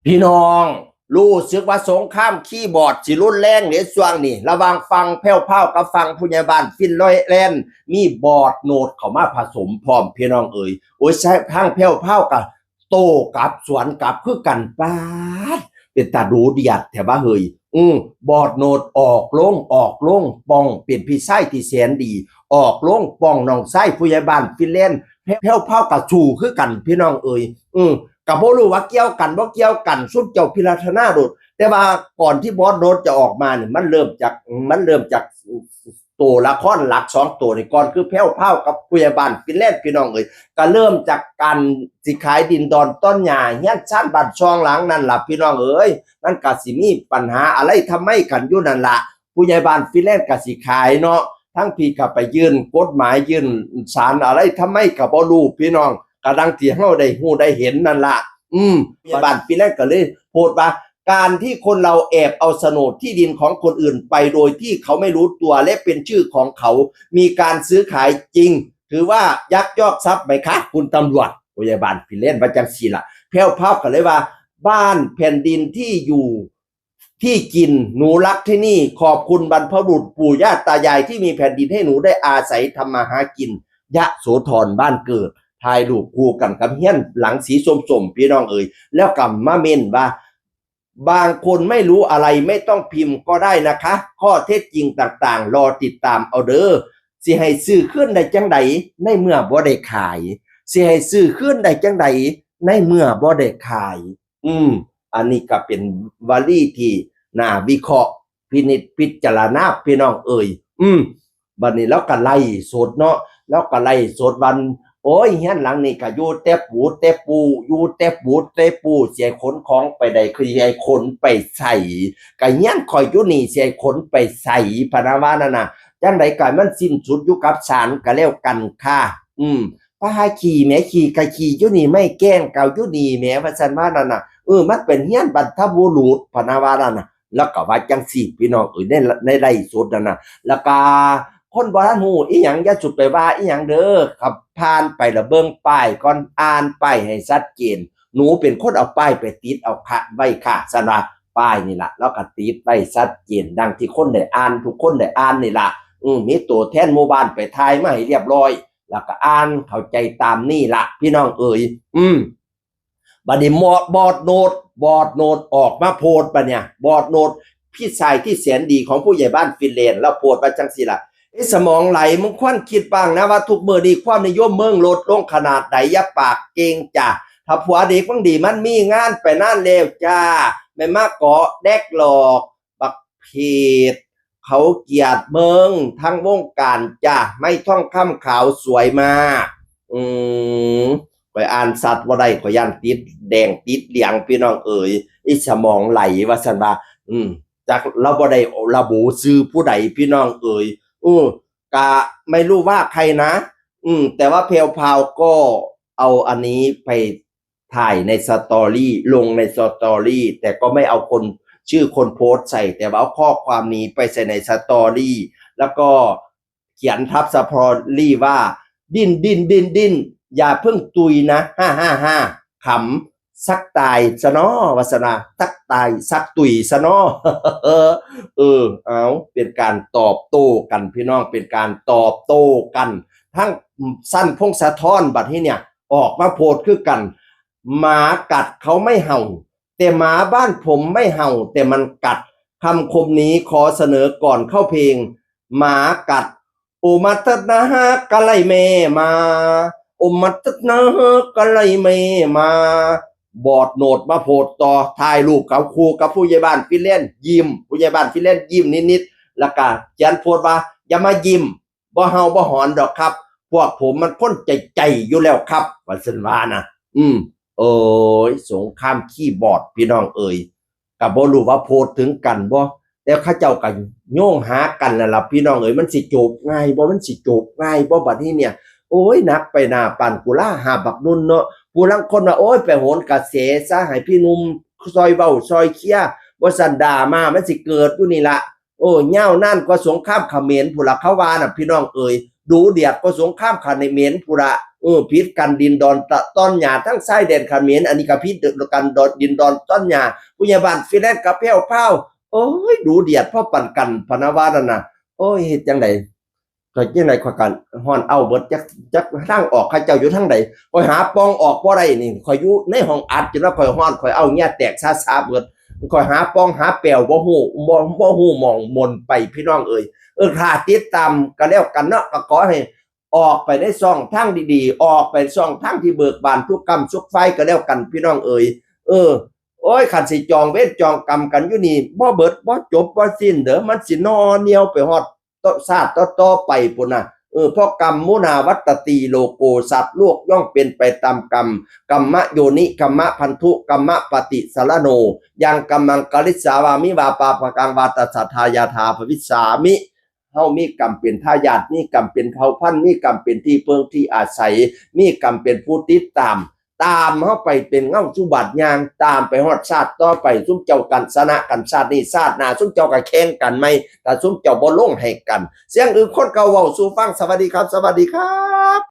พี่น้องรู้สึกว่าสงครามคีย์บอร์ดสิรุนแรงในช่วงนี้ระหว่างฟังแผ่วเผากับฟังผู้ใหญ่บ้านฟินลอยแลนด์มีบอร์ดโน้ตเข้ามาผสมพร้อมพี่น้องเอ๋ยโอ้ยใช้ทางแผ่วเผากับโตกับสวนกับคือกันป้าดเป็นตาดูเดียดแถวบ้าเฮยบอร์ดโน้ตออกลงป้องเป็นพี่ไส้ที่แสนดีออกลงป้องน้องไส้ผู้ใหญ่บ้านฟินแลนด์แผ่วเผากับชูคือกันพี่น้องเอ๋ยกับบ่รู้ว่าเกี่ยวกันบ่เกี่ยวกันสุดเจ้าพิรารณาโดดแต่ว่าก่อนที่บอสโดดจะออกมาเนี่ยมันเริ่มจากตัวละครหลัก2ตัวนี่ก่อนคือแพ้วเผากับผู้ใหญ่บ้านฟินแลนด์พี่น้องเอ้ยก็เริ่มจากการสิขายดินดอนต้นหญ้าเฮียนชั้นบ้านช่องหลังนั่นล่ะพี่น้องเอ้ยมันก็สิมีปัญหาอะไรทำไมกันอยู่นั่นล่ะผู้ใหญ่บ้านฟินแลนด์ก็สิขายเนาะทั้งพี่ก็ไปยื่นกฎหมายยื่นศาลอะไรทำไมก็บ่รู้พี่น้องกำลังที่เฮาได้ฮู้ได้เห็นนั่นล่ะบ้านปีแรกก็เลยโพสต์ว่าการที่คนเราแอบเอาโฉนดที่ดินของคนอื่นไปโดยที่เขาไม่รู้ตัวและเป็นชื่อของเขามีการซื้อขายจริงถือว่ายักยอกทรัพย์ไหมคะคุณตำรวจพยาบาลฟิเลนว่าจังสีล่ะแพ้วภาพกันเลยว่าบ้านแผ่นดินที่อยู่ที่กินหนูรักที่นี่ขอบคุณบรรพบุรุษปู่ย่าตายายที่มีแผ่นดินให้หนูได้อาศัยทำมาหากินยะโสธรบ้านเกิดถ่ายรูปคู่กันกับเฮียนหลังสีส้มๆพี่น้องเอ๋ยแล้วกับมาเมนว่าบางคนไม่รู้อะไรไม่ต้องพิมพ์ก็ได้นะคะข้อเท็จจริงต่างๆรอติดตามเอาเด้อสิให้ซื้อขึ้นได้จังใดในเมื่อบ่ได้ขายสิให้ซื้อขึ้นได้จังใดในเมื่อบ่ได้ขายอันนี้ก็เป็นวลีที่น่าวิเคราะห์พินิจพิจารณาพี่น้องเอ๋ยบัดนี้แล้วก็ไล่สดเนาะแล้วก็ไล่สดวันโอ้ยเฮียนหลังนี่ก็อยู่แต่ปูอยู่แต่ปูเสียขนของไปได้คือให้ขนไปใส่ก็เฮียนข่อยอยู่นี่เสียขนไปใส่พะนะว่านั่นน่ะจังได๋ก็มันสิ้นสุดอยู่กับศาลก็แล้วกันค่ะพาขี่แหมขี่ก็ขี่อยู่นี่ไม่แกล้งเก่าอยู่นี่แหมว่าซั่นว่านั่นน่ะมันเป็นเฮียนบรรพบุรุษพะนะว่านั่นน่ะแล้วก็ว่าจังซี่พี่น้องในไร่สดนั่นน่ะแล้วก็คนบ่ทันฮู้อีหยังอย่าสุดไปว่าอีหยังเด้อครับผ่านไปแล้วเบิ่งป้ายก่อนอ่านป้ายให้ชัดเจนหนูเป็นคนเอาป้ายไปติดเอาคะไว้ค่ะซั่นว่าป้ายนี่ล่ะแล้วก็ติดไว้ชัดเจนดังที่คนได้อ่านทุกคนได้อ่านนี่ล่ะมีตัวแทนหมู่บ้านไปถ่ายมาให้เรียบร้อยแล้วก็อ่านเข้าใจตามนี่ล่ะพี่น้องเอ๋ยบัดนี้บอร์ดโน้ตออกมาโพสต์บัดเนี่ยบอร์ดโน้ตพี่ชายที่แสนดีของผู้ใหญ่บ้านฟินแลนด์แล้วโพสต์ว่าจังซี่ล่ะสมองไหลมึงควันคิดบ้างนะว่าทุกมื้อนี้ความนิยมเมืองลดลงขนาดใดอย่าปากเก่งจ้ะถ้าผัวดีฟังดีมันมีงานไปนั่นแล้วจ้าไม่มาเกาะแดกหลอกบักเพดเขาเกลียดเมืองทั้งวงการจ้ะไม่ท่องคำขาวสวยมากไปอ่านสัตว์บ่ได้ขอยันติดแดงติดเหลืองพี่น้องเอ๋ยสมองไหลว่าซั่นว่าจากเราบ่ได้ระบุชื่อผู้ใดพี่น้องเอ๋ยกะไม่รู้ว่าใครนะแต่ว่าเพลพาวก็เอาอันนี้ไปถ่ายในสตอรี่ลงในสตอรี่แต่ก็ไม่เอาคนชื่อคนโพสต์ใส่แต่ว่าเอาข้อความนี้ไปใส่ในสตอรี่แล้วก็เขียนทับสตอรี่ว่าดิ้นอย่าเพิ่งตุยนะ555ขำสักตายซะเนาะวาสนาสักตายสักตุยซะเนาะเอาเป็นการตอบโต้กันพี่น้องเป็นการตอบโต้กันทั้งสั้นพงศธรบัดนี้เนี่ยออกมาโพสต์คือกันหมากัดเขาไม่เห่าแต่หมาบ้านผมไม่เห่าแต่มันกัดคำคมนี้ขอเสนอก่อนเข้าเพลงหมากัดโอมัตนะฮะกะไลเมมาโอมัตนะฮะกะไลเมมาบอร์ดโน้ตมาโพสต์ต่อถ่ายรูปกับครูกับผู้ใหญ่บ้านฟินแลนด์ยิ้มผู้ใหญ่บ้านฟินแลนด์ยิ้มนิดๆแล้วก็เขียนโพสต์ว่าอย่ามายิ้มบ่เฮาบ่หอนดอกครับพวกผมมันพ้นใจอยู่แล้วครับว่าซั่นว่านะสงครามคีย์บอร์ดพี่น้องเอ๋ยก็บ่รู้ว่าโพสต์ถึงกันบ่แต่เขาเจ้าก็โยงหากันนั่นล่ะพี่น้องเอ๋ยมันสิจบง่ายบ่มันสิจบง่ายบ่บัดนี้เนี่ยโอ้ยหนักไปหน้าปานกุลาหาบักนุ่นเนาะผู้ลังคนว่าโอ้ยไปโหนกระแสซะให้พี่หนุ่มซอยเว้าซอยเคลียร์บ่ซั่นด่ามามันสิเกิดอยู่นี่ล่ะยาวนานกว่าสงครามเขมรพุ่นล่ะเขาว่าน่ะพี่น้องเอ๋ยดูเดือดกว่าสงครามเขมรพุ่นล่ะ พิษกันดินดอนต้นหญ้าทั้งชายแดนเขมรอันนี้ก็พิษกันดินดอนต้นหญ้าผู้ใหญ่บ้านฟินแลนด์กับแพ้วพราวโอ้ยดูเดือดเพราะปั่นกันพนาวานั่นน่ะโอ้ยเฮ็ดจังได๋ก็จังได๋ข่อยกันฮ้อนเอาเบิดจักทางออกข้าเจ้าอยู่ทางใดข่อยหาปองออกบ่ได้นี่ข่อยอยู่ในห้องอัดจนว่าข่อยฮ้อนข่อยเอาเงี้ยแตกซาๆเบิดข่อยหาปองหาแป้วบ่ฮู้หม่องมนไปพี่น้องเอ้ยถ้าติดตามก็แล้วกันเนาะก็ขอให้ออกไปได้ช่องทางดีๆออกไปช่องทางที่เบิกบานทุกกรรมทุกไฟก็แล้วกันพี่น้องเอ้ยโอ้ยคันสิจองเวรจองกรรมกันอยู่นี่บ่เบิดบ่จบบ่สิ้นเด้อมันสินอเหนียวไปฮอดชาติต่อไปพุ่นน่ะเพราะกรรมมุนาวัตติโลโกสัตว์โลกย่อมเป็นไปตามกรรมกัมมะโยนิกัมมะพันธุกัมมะปฏิสารโนยังกัมมังกลิสาวามิวาปาปะกังวาตสัทธายาธาภวิสสามิเฮามีกรรมเป็นทายาทมีกรรมเป็นเผ่าพันธุ์มีกรรมเป็นที่เพิงที่อาศัยมีกรรมเป็นผู้ติดตามเฮาไปเป็นเงาสุบัติยางตามไปฮอดชาติต่อไปซุมเจ้ากันชนะกันชาตินี้ชาติหน้าซุมเจ้าก็แข่งกันไหมแต่ซุมเจ้าบ่ลงให้กันเสียงอื่นคนเก่าเว้าสู่ฟังสวัสดีครับ